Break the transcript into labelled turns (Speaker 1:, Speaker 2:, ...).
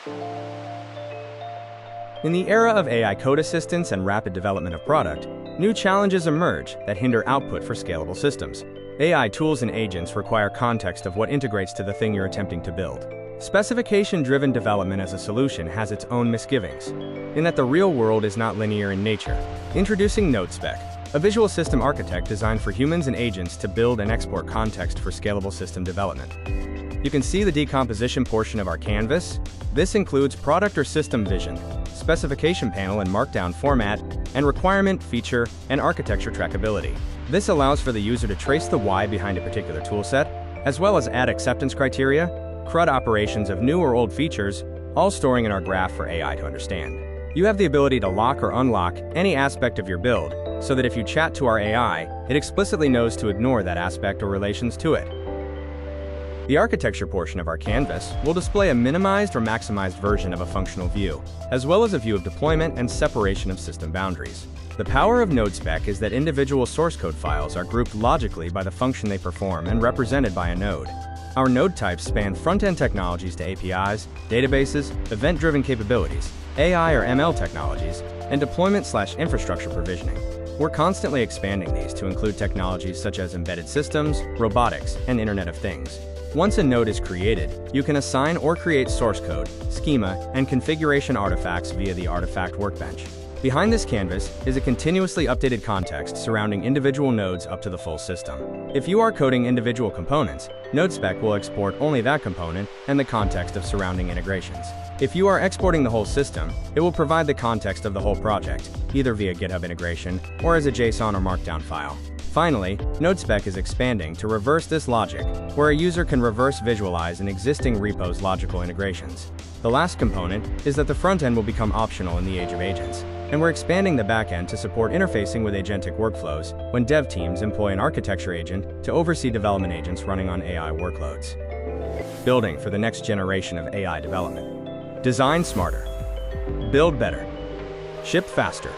Speaker 1: In the era of AI code assistance and rapid development of product, new challenges emerge that hinder output for scalable systems. AI tools and agents require context of what integrates to the thing you're attempting to build. Specification-driven development as a solution has its own misgivings, in that the real world is not linear in nature. Introducing NodeSpec, a visual system architect designed for humans and agents to build and export context for scalable system development. You can see the decomposition portion of our canvas. This includes product or system vision, specification panel in Markdown format, and requirement, feature, and architecture trackability. This allows for the user to trace the why behind a particular toolset, as well as add acceptance criteria, CRUD operations of new or old features, all storing in our graph for AI to understand. You have the ability to lock or unlock any aspect of your build, so that if you chat to our AI, it explicitly knows to ignore that aspect or relations to it. The architecture portion of our canvas will display a minimized or maximized version of a functional view, as well as a view of deployment and separation of system boundaries. The power of NodeSpec is that individual source code files are grouped logically by the function they perform and represented by a node. Our node types span front-end technologies to APIs, databases, event-driven capabilities, AI or ML technologies, and deployment/infrastructure provisioning. We're constantly expanding these to include technologies such as embedded systems, robotics, and Internet of Things. Once a node is created, you can assign or create source code, schema, and configuration artifacts via the Artifact Workbench. Behind this canvas is a continuously updated context surrounding individual nodes up to the full system. If you are coding individual components, NodeSpec will export only that component and the context of surrounding integrations. If you are exporting the whole system, it will provide the context of the whole project, either via GitHub integration or as a JSON or Markdown file. Finally, NodeSpec is expanding to reverse this logic, where a user can reverse visualize an existing repo's logical integrations. The last component is that the front end will become optional in the age of agents, and we're expanding the backend to support interfacing with agentic workflows when dev teams employ an architecture agent to oversee development agents running on AI workloads. Building for the next generation of AI development. Design smarter. Build better. Ship faster.